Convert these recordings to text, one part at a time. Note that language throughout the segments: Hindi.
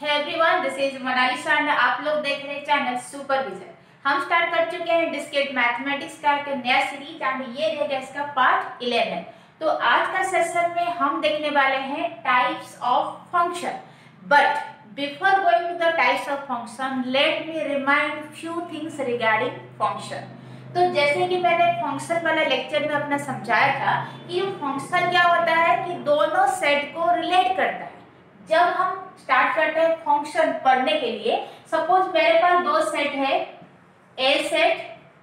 Hey everyone, this is Monalisa and आप लोग देख रहे हैं चैनल सुपरविजन। हम स्टार्ट कर चुके हैं डिस्क्रीट मैथमेटिक्स का एक नया सीरीज एंड ये रहेगा इसका पार्ट 11। तो आज का सेशन में हम देखने वाले हैं types of function. But before going to the types of function, let me remind few things regarding function. तो जैसे कि मैंने फंक्शन वाला लेक्चर में अपना समझाया था कि फंक्शन क्या होता है कि दोनों सेट को रिलेट करता है। जब हम स्टार्ट करते हैं फंक्शन पढ़ने के लिए, सपोज मेरे पास दो सेट है, A set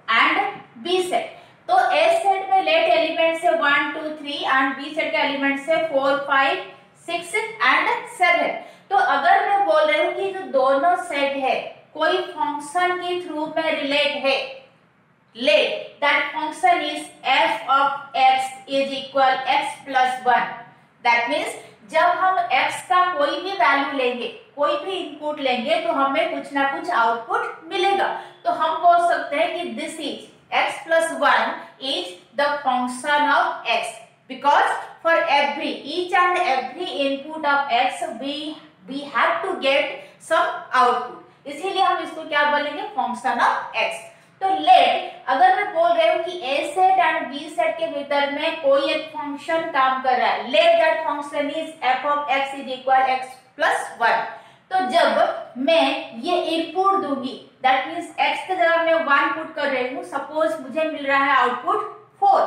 and B set. तो ए सेट में लेट एलिमेंट से 1 2 3 एंड बी सेट के एलिमेंट से 4 5 6 एंड 7। तो अगर मैं बोल रही हूँ कि जो दोनों सेट है कोई फंक्शन के थ्रू में रिलेट है, let that function is f of x is equal x plus 1। that means जब हम x का कोई भी वैल्यू लेंगे, कोई भी इनपुट लेंगे तो हमें कुछ ना कुछ आउटपुट मिलेगा। तो हम बोल सकते हैं कि this is x plus 1 is the function of x because for each and every input of x we have to get some output। इसीलिए हम इसको क्या बोलेंगे, फंक्शन ऑफ x। तो लेट अगर मैं बोल रही हूँ कि ए सेट एंड बी सेट के भीतर में कोई एक फंक्शन काम कर रहा है, let that function is F of x is equal x plus 1। तो जब मैं ये इनपुट दूंगी, दैट मींस एक्स के जगह मैं 1 पुट कर रही हूँ, सपोज मुझे मिल रहा है आउटपुट 4।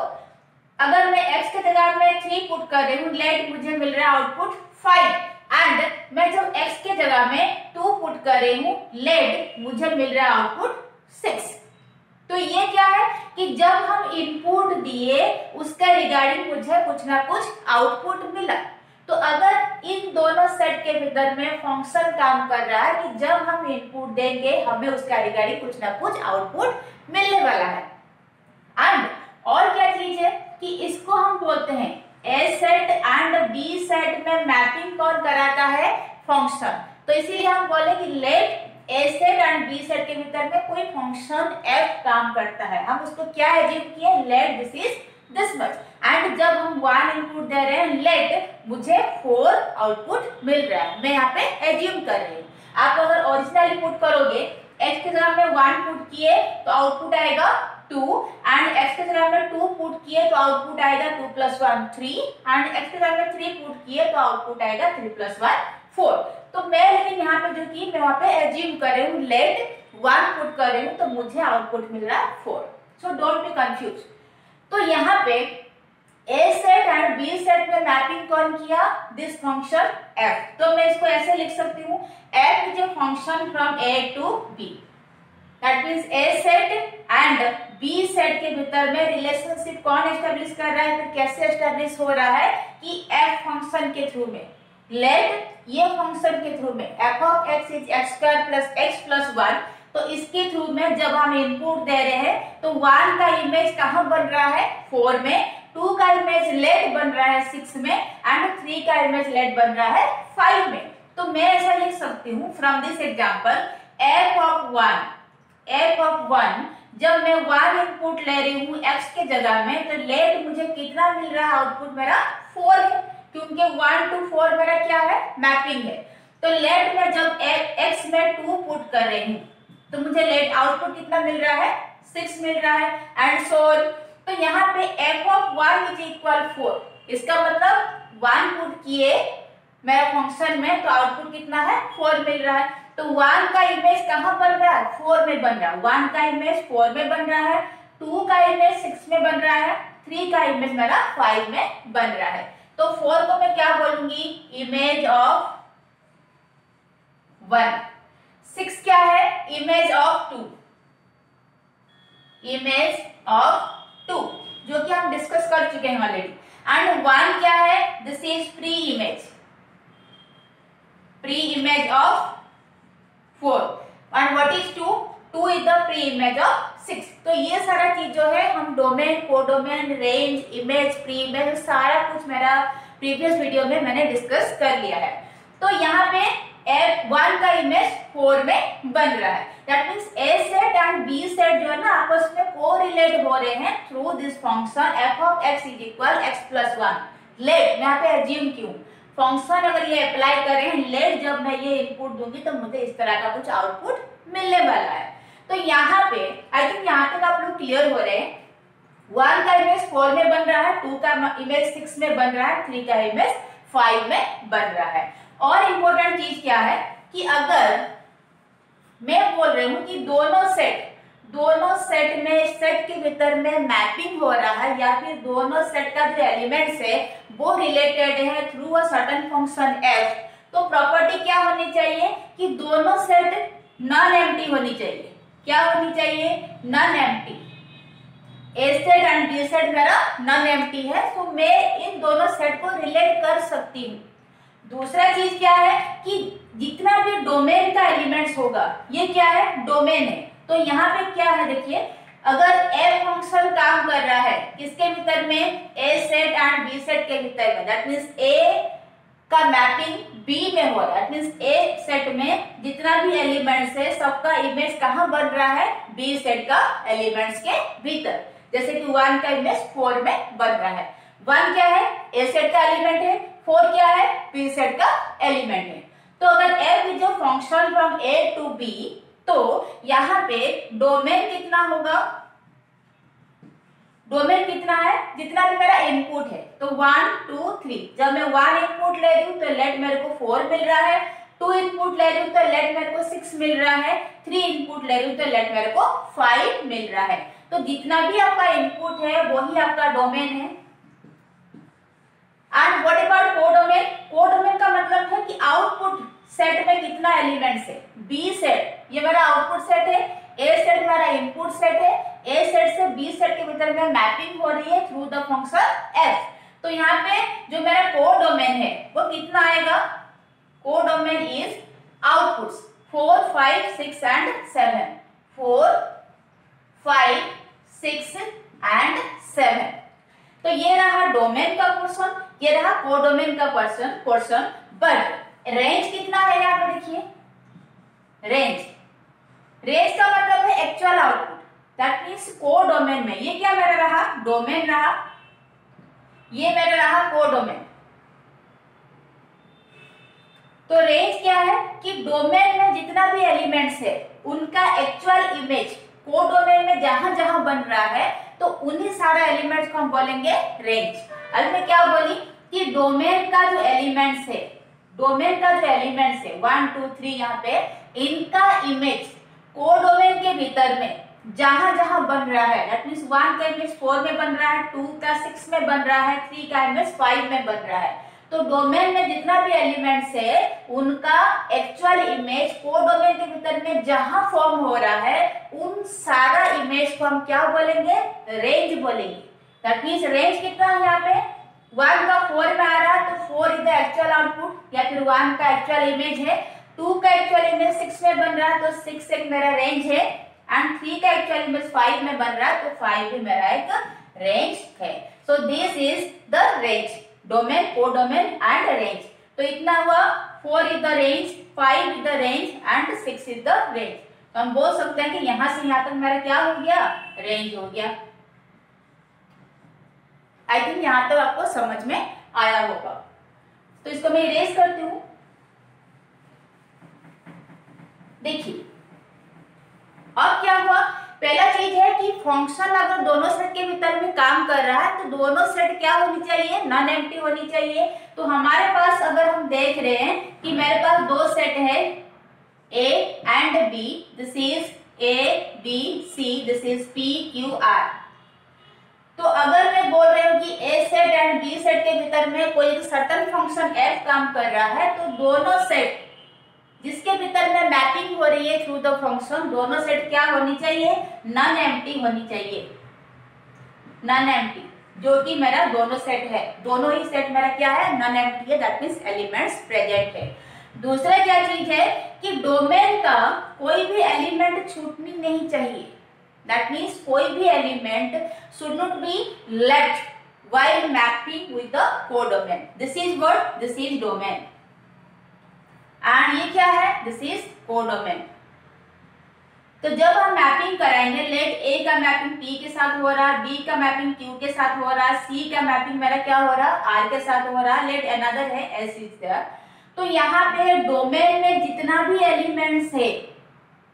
अगर मैं एक्स के जगह में 3 पुट कर रही हूँ, लेट मुझे मिल रहा है आउटपुट 5। एंड मैं जब एक्स के जगह में 2 पुट कर रही हूँ, लेट मुझे मिल रहा है आउटपुट 6। तो ये क्या है कि जब हम इनपुट दिए उसके रिगार्डिंग मुझे कुछ ना कुछ आउटपुट मिला। तो अगर इन दोनों सेट के भीतर में फंक्शन काम कर रहा है कि जब हम इनपुट देंगे हमें उसका रिगार्डिंग कुछ ना कुछ आउटपुट मिलने वाला है। एंड और क्या चीज है कि इसको हम बोलते हैं A set and B set में मैपिंग कौन कराता है, फंक्शन। तो इसीलिए हम बोले कि let A set and B set के भीतर में कोई फंक्शन f काम करता है, हम उसको क्या एज्यूम किए, late this is this much. And जब हम 1 इनपुट दे रहे हैं, लेट मुझे 4 आउटपुट मिल रहा है, मैं यहाँ पे एज्यूम कर रही हूँ। आप अगर ओरिजिनली पुट करोगे, x के जगह में 1 पुट किए तो आउटपुट आएगा 2 एंड x के जगह में 2 पुट किए तो आउटपुट आएगा 2 + 1 3 एंड x के जगह में 3 पुट किए तो आउटपुट आएगा 3 + 1 4। तो मैं लेकिन यहाँ पे जो की मैं वहां पे एज्यूम कर रही हूँ, लेट 1 पुट कर रही हूँ तो मुझे आउटपुट मिल रहा है 4। So don't be confuse. तो यहाँ पे ए सेट एंड बी सेट में मैपिंग कौन किया, दिस फंक्शन f। तो मैं इसको ऐसे लिख सकती हूँ, f is a function from a to b। That means A set and B set के भीतर में रिलेशनशिप कौन एस्टेब्लिश कर रहा है, फिर कैसे एस्टेब्लिश हो रहा है कि f फंक्शन के थ्रू में, लेट ये फंक्शन के थ्रू में f of x is x² plus x plus 1। तो इसके थ्रू में जब हम इनपुट दे रहे हैं तो 1 का इमेज कहाँ बन रहा है, 4 में, 2 का इमेज लेट बन रहा है 6 में एंड 3 का इमेज लेट बन रहा है 5 में। तो मैं ऐसा लिख सकती हूँ from this example, f of 1 जब मैं 1 इनपुट ले रही हूँ x के जगह में, तो लेट मुझे कितना मिल रहा है, आउटपुट मेरा 4 है, क्योंकि 1 to 4 मेरा क्या है, मैपिंग है। तो लेट में जब x में 2 पुट कर रही हूँ तो मुझे लेट आउटपुट कितना मिल रहा है, 6 मिल रहा है एंड सो ऑन। तो यहाँ पे f ऑफ 1 इज इक्वल 4, इसका मतलब 1 पुट किए मेरा फंक्शन में तो आउटपुट कितना है, 4 मिल रहा है। तो 1 का इमेज कहाँ बन रहा है, 4 में बन रहा है, 1 का इमेज 4 में बन रहा है, 2 का इमेज 6 में बन रहा है, 3 का इमेज मेरा 5 में बन रहा है। तो 4 को मैं क्या बोलूंगी, इमेज ऑफ 1। 6 क्या है, इमेज ऑफ 2, इमेज ऑफ 2 जो कि हम डिस्कस कर चुके हैं ऑलरेडी। एंड 1 क्या है, this is pre image of 4 and what is 2, 2 is the pre image of 6। तो ये सारा चीज जो है हम domain, codomain, range, image, pre image, सारा कुछ मेरा प्रीवियस वीडियो में मैंने डिस्कस कर लिया है। तो यहाँ पे f1 का इमेज 4 में बन रहा है, that means a set and b set जो है ना आपस में कोरिलेट हो रहे हैं through this function f of x is equal x plus 1। Let मैं यहाँ पे एज्यूम क्यों, फंक्शन अगर ये अप्लाई करें, लेट जब मैं ये इनपुट दूंगी तो मुझे इस तरह का कुछ आउटपुट मिलने वाला है। तो यहाँ पे आई थिंक यहाँ तक आप लोग क्लियर हो रहे हैं। 1 का इमेज 4 में बन रहा है, 2 का इमेज 6 में बन रहा है, 3 का इमेज 5 में बन रहा है। और इम्पोर्टेंट चीज क्या है कि अगर मैं बोल रही हूँ कि दोनों सेट में, सेट के भीतर में मैपिंग हो रहा है या फिर दोनों सेट का जो एलिमेंट्स है वो रिलेटेड है through a certain function f, तो प्रॉपर्टी क्या होनी चाहिए कि दोनों सेट नॉन एम्प्टी होनी चाहिए। क्या होनी चाहिए? Non empty. A set and B set मेरा नॉन एम्प्टी है, तो मैं इन दोनों सेट को रिलेट कर सकती हूँ। दूसरा चीज क्या है कि जितना भी डोमेन का एलिमेंट्स होगा, ये क्या है? डोमेन है। तो यहाँ पे क्या है देखिए, अगर f फंक्शन काम कर रहा है किसके भीतर में? ए सेट एंड बी सेट के भीतर में, दैट मीन्स ए का मैपिंग b में हो रहा है, दैट मीन्स ए सेट में जितना भी एलिमेंट्स है सबका इमेज कहाँ बन रहा है? b सेट का एलिमेंट्स के भीतर। जैसे कि 1 का इमेज 4 में बन रहा है। 1 क्या है? ए सेट का एलिमेंट है, 4 क्या है? b सेट का एलिमेंट है। तो अगर f is a function from a to b, तो यहाँ पे डोमेन कितना होगा? डोमेन कितना है? जितना भी मेरा इनपुट है, तो 1 2 3। जब मैं 1 इनपुट ले रही हूँ तो लेट मेरे को 4 मिल रहा है, 2 इनपुट ले रही हूँ तो लेट मेरे को 6 मिल रहा है, 3 इनपुट ले रही हूँ तो लेट मेरे को 5 मिल रहा है। तो जितना भी आपका इनपुट है वही आपका डोमेन है। And what about codomain? Codomain का मतलब है कि आउटपुट सेट में कितना एलिमेंट्स है? बी सेट, ये मेरा आउटपुट सेट है, ए सेट मेरा इनपुट सेट है, ए सेट से बी सेट के भीतर में मैपिंग हो रही है थ्रू द फंक्शन एफ। तो यहाँ पे जो मेरा कोडोमेन है वो कितना आएगा? Codomain is outputs 4 5 6 and 7, 4 5 6 and 7। तो ये रहा डोमेन का पोर्शन, ये रहा कोडोमेन का पोर्शन। बट रेंज कितना है यहाँ पे देखिए, रेंज का मतलब है actual output, that means codomain में ये क्या मेरा रहा? डोमेन रहा, ये मेरा रहा कोडोमेन। तो रेंज क्या है कि डोमेन में जितना भी एलिमेंट्स है उनका एक्चुअल इमेज कोडोमेन में जहां जहां बन रहा है तो उन्हीं सारे एलिमेंट्स को हम बोलेंगे रेंज। अब मैं क्या बोली कि डोमेन का जो एलिमेंट्स है, 1 2 3 यहाँ पे इनका इमेज कोडोमेन के भीतर में जहां जहां बन रहा है, दैट मींस 1 का इमेज 4 में बन रहा है, 2 का 6 में बन रहा है, 3 का इमेज 5 में बन रहा है। तो डोमेन में जितना भी एलिमेंट्स है उनका एक्चुअल इमेज कोडोमेन के भीतर में जहां फॉर्म हो रहा है उन सारा इमेज को हम क्या बोलेंगे? रेंज बोलेंगे। दैट मींस रेंज कितना है यहाँ पे? 1 का 4 में आ रहा है तो 4 इज द एक्चुअल आउटपुट या फिर 1 का एक्चुअल इमेज है, 2 का एक्चुअल इमेज 6 में बन रहा है तो 6 एक मेरा रेंज है, एंड 3 का एक्चुअल इमेज 5 में बन रहा है तो 5 भी मेरा एक रेंज है। So this is the range, domain, codomain and range. तो इतना हुआ, 4 is the range, 5 is the range and 6 is the range. तो हम बोल सकते हैं कि यहां से यहां तक मेरा क्या हो गया? रेंज हो गया। आई थिंक यहां तक आपको समझ में आया होगा। तो इसको मैं इरेज करती हूं। देखिए अब क्या हुआ, पहला चीज है कि फंक्शन अगर दोनों सेट के भीतर में काम कर रहा है तो दोनों सेट क्या होनी चाहिए? नॉन एम्प्टी होनी चाहिए। तो हमारे पास अगर हम देख रहे हैं कि मेरे पास दो सेट है A and B, this is A B C, this is P Q R। तो अगर मैं बोल रही हूँ कि A set and B set के भीतर में कोई सर्टेन फंक्शन f काम कर रहा है तो दोनों सेट जिसके भीतर में मैपिंग हो रही है थ्रू द फंक्शन, दोनों सेट क्या होनी चाहिए? नॉन एम्प्टी होनी चाहिए, नॉन एम्प्टी, जो कि मेरा दोनों सेट है, दोनों ही सेट मेरा क्या है? नॉन एम्प्टी है, दैट मींस एलिमेंट्स प्रेजेंट है। दूसरा क्या चीज है कि डोमेन का कोई भी एलिमेंट छूटनी नहीं चाहिए, दैट मींस कोई भी element should not be left while mapping with the codomain. This is what? This is domain. And ये क्या है? This is codomain. तो जब हम मैपिंग कराएंगे, लेट ए का मैपिंग पी के साथ हो रहा है, बी का मैपिंग क्यू के साथ हो रहा है, सी का मैपिंग मेरा क्या हो रहा है, आर के साथ हो रहा है, लेट अनदर है एस इज देयर। तो यहाँ पे डोमेन में जितना भी एलिमेंट्स है,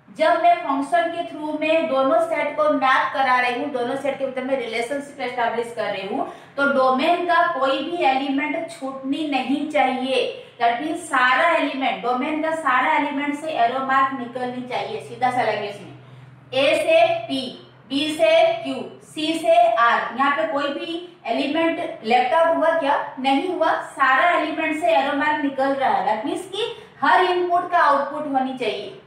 जब मैं फंक्शन के थ्रू में दोनों सेट को मैप करा रही हूँ, दोनों सेट के बीच में रिलेशनशिप एस्टैब्लिश कर रही हूँ, तो डोमेन का कोई भी एलिमेंट छूटनी नहीं चाहिए। दैट मींस सारा एलिमेंट, डोमेन का सारा एलिमेंट से एरो मार्क निकलनी चाहिए, सीधा सा लैंग्वेज में। ए से पी, बी से क्यू, सी से आर, यहाँ पे कोई भी एलिमेंट लेफ्ट आउट हुआ क्या, नहीं हुआ, सारा एलिमेंट से एरो मार्क निकल रहा है। दैट मींस कि हर इनपुट का आउटपुट होनी चाहिए।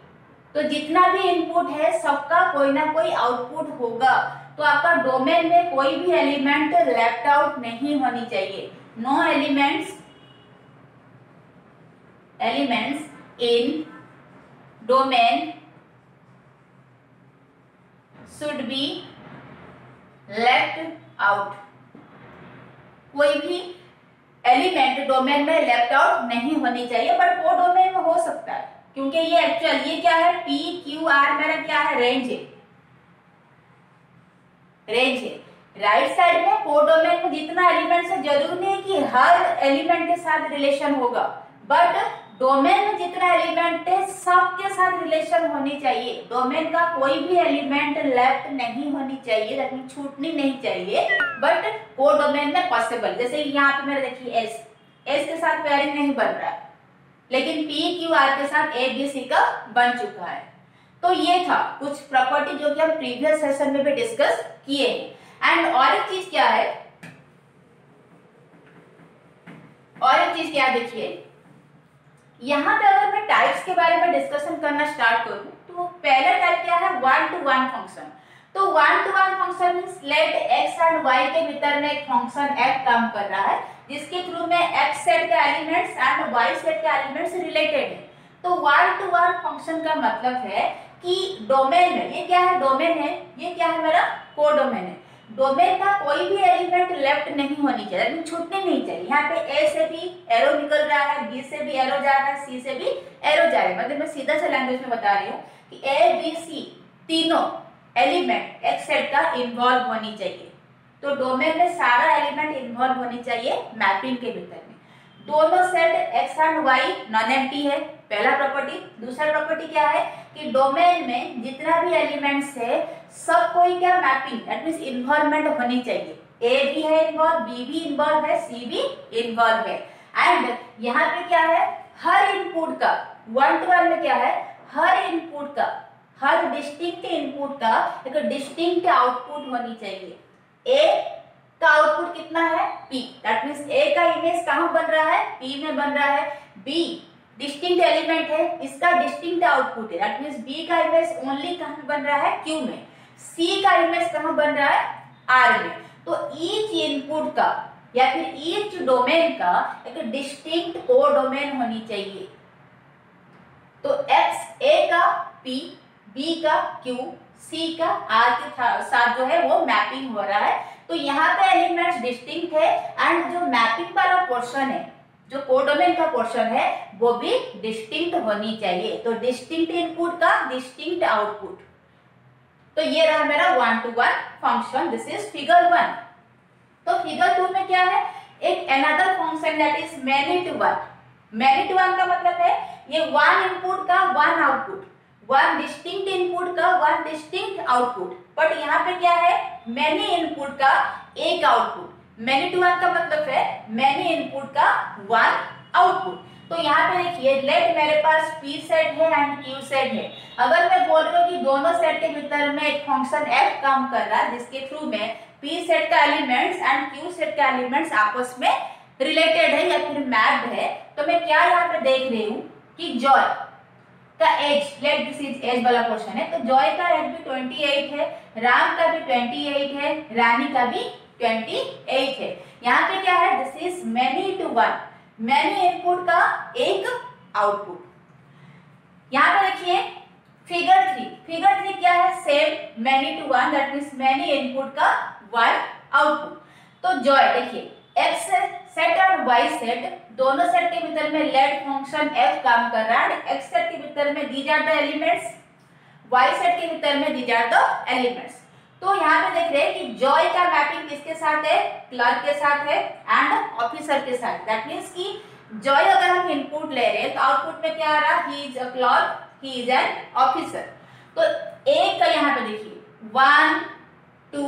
तो जितना भी इनपुट है सबका कोई ना कोई आउटपुट होगा। तो आपका डोमेन में कोई भी एलिमेंट लेफ्ट आउट नहीं होनी चाहिए। No elements in domain should be left out. कोई भी एलिमेंट डोमेन में लेफ्ट आउट नहीं होनी चाहिए, बट वो डोमेन में हो सकता है, क्योंकि ये एक्चुअल ये क्या है, पी क्यू आर मेरा क्या है, रेंज है, रेंज है। राइट साइड में कोडोमेन में जितना एलिमेंट्स है, जरूरी नहीं कि हर एलिमेंट के साथ रिलेशन होगा, बट डोमेन में जितना एलिमेंट है सबके साथ रिलेशन होनी चाहिए। डोमेन का कोई भी एलिमेंट लेफ्ट नहीं होनी चाहिए, लेकिन छूटनी नहीं चाहिए, बट कोडोमेन में पॉसिबल। जैसे यहाँ पे मेरा देखिए एस के साथ पेयरिंग नहीं बन रहा है, लेकिन पी क्यू आर के साथ ए बी सी का बन चुका है। तो ये था कुछ प्रॉपर्टी जो कि हम प्रीवियस सेशन में भी डिस्कस किए हैं। एंड और एक चीज क्या है, देखिए यहाँ पे अगर मैं टाइप्स के बारे में डिस्कशन करना स्टार्ट करूं, तो पहला टाइप क्या है, वन टू वन फंक्शन। तो one to one function means let X and Y के भीतर में एक फंक्शन एफ काम कर रहा है, जिसके थ्रू में एक्स सेट के एलिमेंट्स एंड वाई सेट के एलिमेंट्स रिलेटेड है। तो वन टू वन फंक्शन का मतलब है कि डोमेन में, ये क्या है, डोमेन है, ये क्या है मेरा, कोडोमेन है। डोमेन का कोई भी एलिमेंट लेफ्ट नहीं होनी चाहिए, लेकिन छूटने नहीं चाहिए। यहाँ पे ए से भी एरो निकल रहा है, बी से भी एरो जा रहा है, सी से भी एरो जा रहा है। मतलब मैं सीधा सा लैंग्वेज में बता रही हूँ कि ए बी सी तीनों एलिमेंट एक्स सेट का इन्वॉल्व होनी चाहिए। तो डोमेन में सारा एलिमेंट इन्वॉल्व होनी चाहिए मैपिंग के भीतर में। दोनों set X and Y non empty है, पहला प्रॉपर्टी। दूसरा प्रॉपर्टी क्या है कि डोमेन में जितना भी एलिमेंट्स है सब कोई क्या, मैपिंग, दैट मींस इन्वॉल्वमेंट होनी चाहिए। ए भी है इन्वॉल्व, बी भी इन्वॉल्व है, सी भी इन्वॉल्व है। एंड यहाँ पे क्या है, हर इनपुट का, वन टू वन में क्या है, हर इनपुट का, हर डिस्टिंक्ट इनपुट का एक डिस्टिंक्ट आउटपुट होनी चाहिए। ए का आउटपुट कितना है, P, दैट मींस A का इमेज कहाँ बन रहा है, P में बन रहा है। B डिस्टिंक्ट एलिमेंट है, इसका डिस्टिंक्ट आउटपुट है, दैट मींस B का इमेज ओनली कहाँ बन रहा है, Q में। C का इमेज कहाँ बन रहा है, R में। तो ईच इनपुट का या फिर ईच डोमेन का एक डिस्टिंक्ट कोडोमेन होनी चाहिए। तो X A का P, B का Q, C का R के साथ जो है वो मैपिंग हो रहा है। तो यहाँ पे एलिमेंट्स डिस्टिंक्ट है एंड जो मैपिंग वाला पोर्शन है, जो कोडोमेन का पोर्शन है, वो भी डिस्टिंक्ट होनी चाहिए। तो डिस्टिंक्ट इनपुट का डिस्टिंक्ट आउटपुट। तो ये रहा मेरा one to one function, this is figure 1। तो फिगर 2 में क्या है, एक another function that is many to one. Many to one का मतलब है ये वन इनपुट का one output, one distinct input का वन डिस्टिंक्ट आउटपुट। बट यहाँ पे क्या है, मैनी इनपुट का एक आउटपुट। मैनी टू वन का मतलब है मैनी इनपुट का वन आउटपुट। तो यहाँ पे देखिए, लेट मेरे पास P सेट है एंड Q सेट है। अगर मैं बोल रही हूँ कि दोनों सेट के भीतर में एक फंक्शन F काम कर रहा है, जिसके थ्रू में P सेट का एलिमेंट्स एंड Q सेट का एलिमेंट्स आपस में रिलेटेड है या फिर मैप्ड है, तो मैं क्या यहाँ पे देख रही हूँ कि जॉय का age, let this is age वाला क्वेश्चन है, तो जॉय का एज भी 28 है, राम का भी 28 है, रानी का भी 28 है। यहाँ पे क्या है, this is many to one, many input का एक आउटपुट। यहाँ पे देखिए फिगर 3, फिगर 3 क्या है, same many to one, that means many input का वन आउटपुट। तो जॉय देखिए, एक्स सेट और वाई सेट, दोनों सेट के भीतर में लेट फंक्शन f काम कर रहा है। एक्स सेट के भीतर में these are the elements, Y set के भीतर में दीज आर द एलिमेंट्स। तो यहाँ पे देख रहे हैं कि जॉय का मैपिंग किसके साथ है, क्लर्क के साथ है एंड ऑफिसर के साथ। दैट मीन्स कि जॉय अगर हम इनपुट ले रहे हैं तो आउटपुट में क्या आ रहा, he is a clerk, he is an officer. तो एक का यहाँ पे देखिए 1 to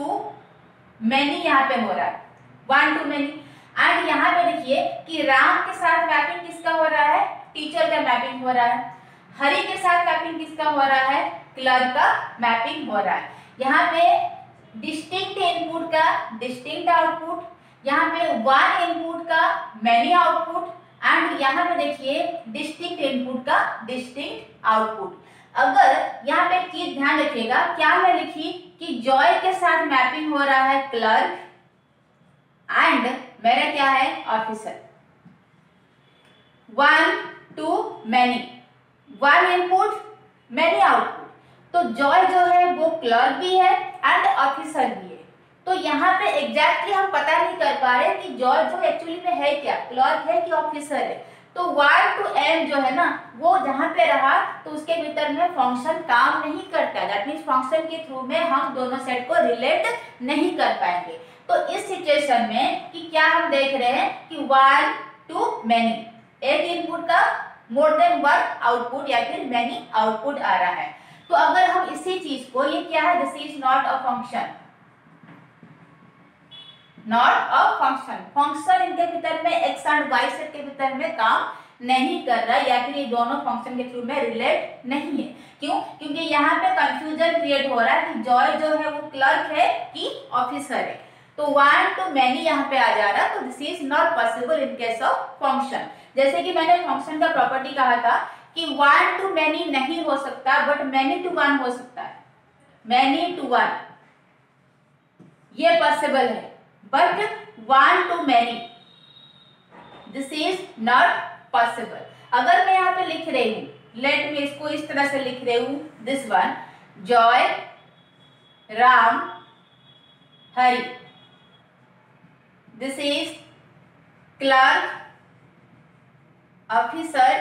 many यहाँ पे हो रहा है, 1 to many। एंड यहाँ पे देखिए कि राम के साथ मैपिंग किसका हो रहा है, टीचर का मैपिंग हो रहा है। हरि के साथ मैपिंग किसका हो रहा है, क्लर्क का मैपिंग हो रहा है। यहाँ पे डिस्टिंक्ट इनपुट का डिस्टिंक्ट आउटपुट, यहाँ पे 1 इनपुट का मैनी आउटपुट एंड यहाँ पे देखिए डिस्टिंक्ट इनपुट का डिस्टिंक्ट आउटपुट। अगर यहाँ पे एक चीज ध्यान रखिएगा, क्या मैं लिखी कि जॉय के साथ मैपिंग हो रहा है क्लर्क एंड मेरा क्या है officer. 1 to many, 1 input many output. तो जॉय जो है वो क्लर्क भी है एंड ऑफिसर भी है। तो यहाँ पे एग्जैक्टली हम पता नहीं कर पा रहे कि जॉय जो एक्चुअली में है क्या, क्लर्क है कि ऑफिसर है। तो 1 to m जो है ना वो जहां पे रहा तो उसके भीतर में फंक्शन काम नहीं करता। दैट मीन्स फंक्शन के थ्रू में हम दोनों सेट को रिलेट नहीं कर पाएंगे। तो इस सिचुएशन में कि क्या हम देख रहे हैं कि 1 to many, एक इनपुट का मोर देन 1 आउटपुट या फिर मैनी आउटपुट आ रहा है। तो अगर हम इसी चीज को, ये क्या है, this is not a function, not a function. Function इनके भीतर में एक्स एंड वाई सेट के भीतर में काम नहीं कर रहा या फिर ये दोनों फंक्शन के थ्रू में रिलेट नहीं है। क्यों? क्योंकि यहाँ पे कंफ्यूजन क्रिएट हो रहा है कि जॉय जो है वो क्लर्क है कि ऑफिसर है। तो 1 to many यहाँ पे आ जा रहा है। तो this is not possible in case of function. जैसे कि मैंने फंक्शन का प्रॉपर्टी कहा था कि 1 to many नहीं हो सकता बट many to 1 हो सकता है। many to 1 ये पॉसिबल है but 1 to many this is not possible. अगर मैं यहाँ पे लिख रही हूं, लेट मी इसको इस तरह से लिख रही हूं, this one Joy, Ram, Hari, this is clerk, officer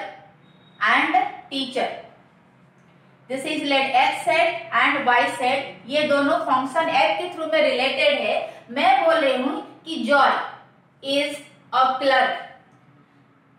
and teacher. This is let X set and Y set, ये दोनों फंक्शन एफ के थ्रू में रिलेटेड है। मैं बोल रही हूं कि Joy is a clerk,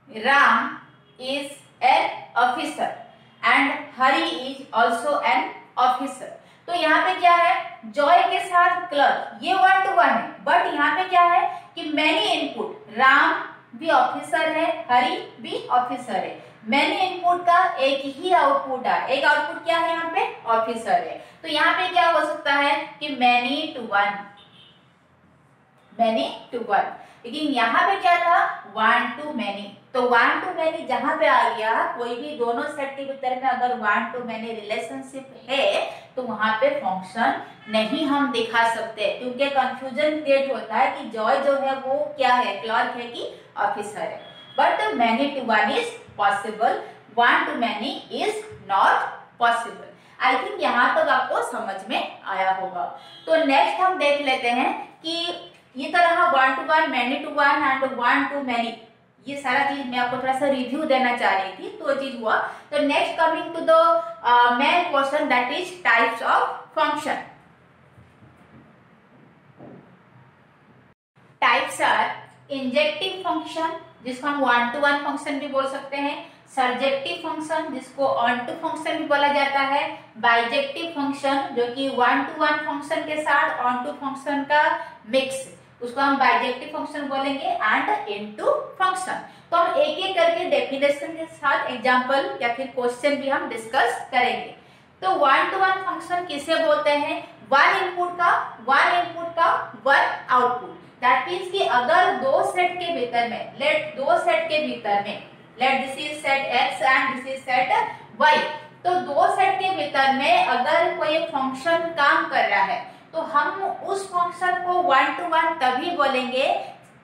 Ram is an officer and Hari is also an officer. तो यहाँ पे क्या है, जॉय के साथ क्लर्क, ये 1 to 1 है बट यहाँ पे क्या है कि मैनी इनपुट, राम भी ऑफिसर है, हरि भी ऑफिसर है। मैनी इनपुट का एक ही आउटपुट है, एक आउटपुट क्या है यहाँ पे, ऑफिसर है। तो यहाँ पे क्या हो सकता है कि many to one, many to one. लेकिन यहाँ पे क्या था 1 to many। तो 1 to many जहां पे आ गया, कोई भी दोनों सेट के भीतर में अगर 1 to many रिलेशनशिप है तो वहां पे फंक्शन नहीं हम दिखा सकते, क्योंकि कंफ्यूजन क्रिएट होता है कि जॉय जो है वो क्या है, क्लर्क है कि ऑफिसर है। But many to 1 is possible, 1 to many is not possible. I think यहाँ तक आपको समझ में आया होगा। तो नेक्स्ट हम देख लेते हैं कि ये तो रहा 1 to 1, many to 1 and 1 to many। ये सारा चीज मैं आपको थोड़ा सा रिव्यू देना चाह रही थी, तो चीज हुआ। तो next coming to the main question, that is types of function. Types are injective function, जिसको हम 1 to 1 फंक्शन भी बोल सकते हैं, सर्जेक्टिव फंक्शन जिसको ऑन टू फंक्शन भी बोला जाता है, बाइजेक्टिव फंक्शन जो कि 1 to 1 फंक्शन के साथ ऑन टू फंक्शन का मिक्स, उसको हम बाइजेक्टिव फंक्शन बोलेंगे, एंड इनटू फंक्शन। तो हम एक एक करके डेफिनेशन के साथ एग्जांपल या फिर क्वेश्चन भी हम डिस्कस करेंगे। तो 1 to 1 फंक्शन किसे बोलते हैं, 1 इनपुट का 1 आउटपुट। दैट मीन्स कि अगर दो सेट के भीतर में, late this is set x and this is set y, तो दो सेट के भीतर में अगर कोई फंक्शन काम कर रहा है तो हम उस फंक्शन को 1 to 1 तभी बोलेंगे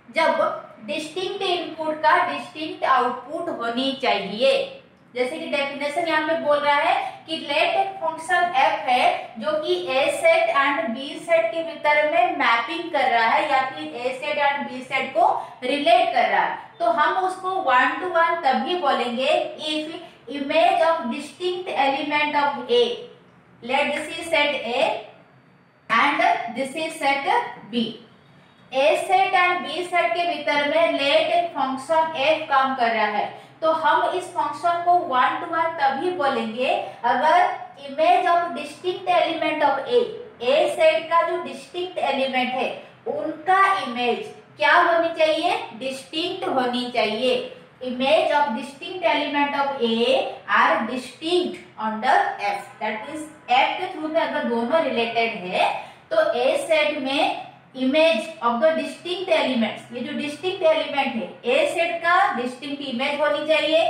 जब डिस्टिंक्ट इनपुट का डिस्टिंक्ट आउटपुट होनी चाहिए। जैसे कि डेफिनेशन यहाँ पे बोल रहा है कि लेट एक फंक्शन f है जो कि a set and b set के भीतर में मैपिंग कर रहा है या फिर a set and b set को रिलेट कर रहा है, तो हम उसको 1 to 1 तभी बोलेंगे if image of distinct element of a let this is set A and this is set B. A set and B set के भीतर में लेट एक फंक्शन एफ काम कर रहा है, तो हम इस फंक्शन को वन टू वन तभी बोलेंगे अगर image of distinct element of A set का जो डिस्टिंक्ट एलिमेंट है उनका इमेज क्या होनी चाहिए, डिस्टिंक्ट होनी चाहिए। Image of distinct element of A R distinct under F, that means F के थ्रू में अगर दोनों रिलेटेड है तो ए सेट में image of the distinct elements, ये जो डिस्टिंक्ट एलिमेंट है ए सेट का डिस्टिंक्ट इमेज होनी चाहिए,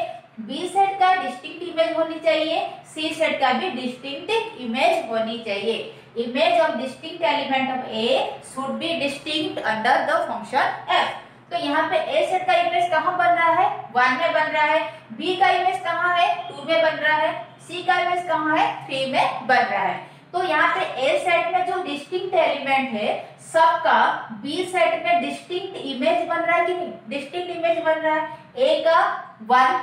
बी सेट का डिस्टिंक्ट इमेज होनी चाहिए, सी सेट का भी डिस्टिंक्ट इमेज होनी चाहिए। Image of distinct element of A should be distinct under the function F. तो यहाँ पे ए सेट का इमेज कहाँ बन रहा है, 1 में बन रहा है, बी का इमेज कहाँ है, 2 में बन रहा है, सी का इमेज कहाँ है, 3 में बन रहा है। तो यहाँ पे ए सेट में जो डिस्टिंक्ट एलिमेंट है सबका बी सेट में डिस्टिंक्ट इमेज बन रहा है कि नहीं, डिस्टिंक्ट इमेज बन रहा है। ए का 1,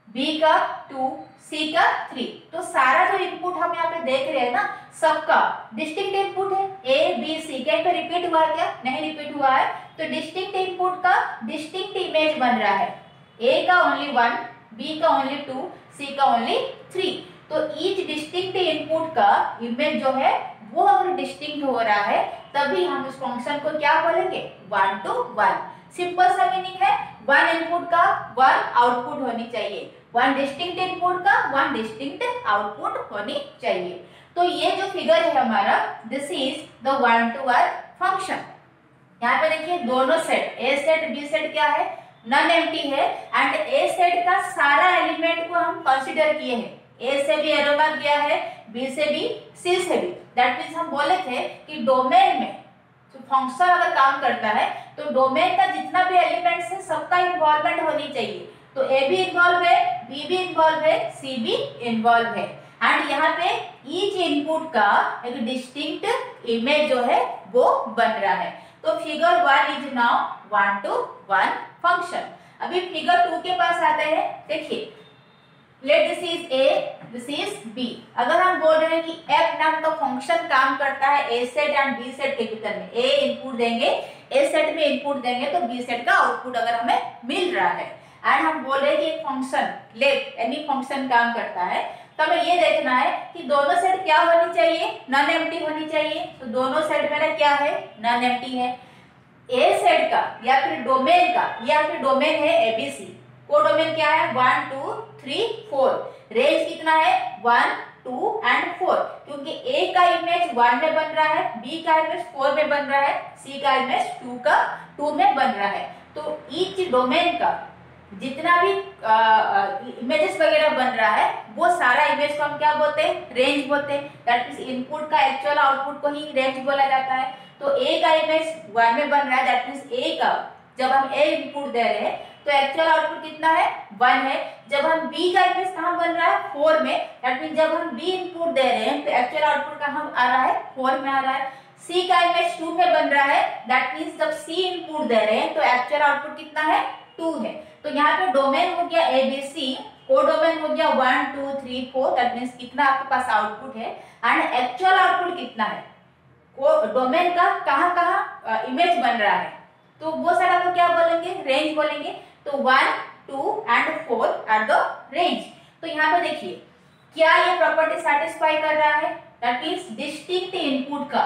बी का 2, सी का 3। तो सारा जो इनपुट हम यहाँ पे देख रहे हैं ना सबका डिस्टिंक्ट इनपुट है, ए बी सी। कहीं पे रिपीट हुआ है क्या, नहीं रिपीट हुआ है। तो डिस्टिंक्ट इनपुट का डिस्टिंक्ट इमेज बन रहा है, ए का ओनली 1, बी का ओनली 2, सी का ओनली 3। तो ईच डिस्टिंक्ट इनपुट का इमेज जो है वो अगर डिस्टिंक्ट हो रहा है तभी हम उस फंक्शन को क्या बोलेंगे, 1 to 1। सिंपल सा मीनिंग है, 1 इनपुट का 1 आउटपुट होनी चाहिए, 1 डिस्टिंक्ट इनपुट का 1 डिस्टिंक्ट आउटपुट होनी चाहिए। तो ये जो फिगर है हमारा, this is the 1 to 1 function. यहाँ पे देखिए दोनों set A set B set क्या है, नॉन एम्प्टी है एंड ए सेट का सारा एलिमेंट को हम कंसीडर किए हैं। ए से भी एरो मार्क गया है, बी से भी, सी से भी। दैट मीन्स हम बोले थे कि डोमेन में जो फंक्शन अगर काम करता है तो डोमेन का जितना भी एलिमेंट्स है सबका इन्वॉल्वमेंट होनी चाहिए। तो ए भी इन्वॉल्व है, बी भी इन्वॉल्व है, सी भी इन्वॉल्व है एंड यहाँ पे ईच इनपुट का एक डिस्टिंक्ट इमेज जो है वो बन रहा है। तो figure 1 is now 1 to 1 function. अभी फिगर 2 के पास आते हैं। देखिए let this is A, this is B. अगर हम बोल रहे हैं कि एफ नाम का फंक्शन काम करता है A set and B set के भीतर में, ए इनपुट देंगे, ए सेट में इनपुट देंगे तो बी सेट का आउटपुट अगर हमें मिल रहा है एंड हम बोल रहे हैं कि एक फंक्शन लेट एनी फंक्शन काम करता है, तो हमें ये देखना है कि दोनों सेट क्या होनी चाहिए, नॉन एम्प्टी होनी चाहिए। तो दोनों सेट मेरा क्या है, नॉन एम्प्टी है। ए सेट का या फिर डोमेन का, या फिर डोमेन है एबीसी, कोडोमेन क्या है 1 2 3 4, रेंज कितना है 1 2 एंड 4, क्योंकि ए का इमेज 1 में बन रहा है, बी का इमेज 4 में बन रहा है, सी का इमेज 2 में बन रहा है। तो ईच डोमेन का जितना भी इमेजेस वगैरह बन रहा है वो सारा इमेज को हम क्या बोलते हैं, रेंज बोलते हैं। दैट मींस इनपुट का एक्चुअल आउटपुट को ही रेंज बोला जाता है। तो ए का इमेज 1 में बन रहा है, दैट मींस ए का जब हम ए इनपुट दे रहे हैं तो एक्चुअल आउटपुट कितना है 1 है। जब हम बी का इमेज कहाँ बन रहा है 4 में, दैट मींस जब हम बी इनपुट दे रहे हैं तो एक्चुअल आउटपुट कहाँ आ रहा है 4 में आ रहा है। सी का इमेज 2 में बन रहा है, दैट मींस जब सी इनपुट दे रहे हैं तो एक्चुअल आउटपुट कितना है 2 है। तो यहाँ पे डोमेन हो गया एबीसी, कोडोमेन हो गया 1 2 3 4, दैट मींस कितना आपके पास आउटपुट है एंड एक्चुअल आउटपुट कितना है, डोमेन का कहाँ कहाँ इमेज बन रहा है, तो वो सारा को क्या बोलेंगे, रेंज बोलेंगे। तो 1 2 एंड 4 आर द रेंज। तो यहाँ पे देखिए क्या ये प्रॉपर्टी सेटिस्फाई कर रहा है, दैट मींस डिस्टिंक्ट इनपुट का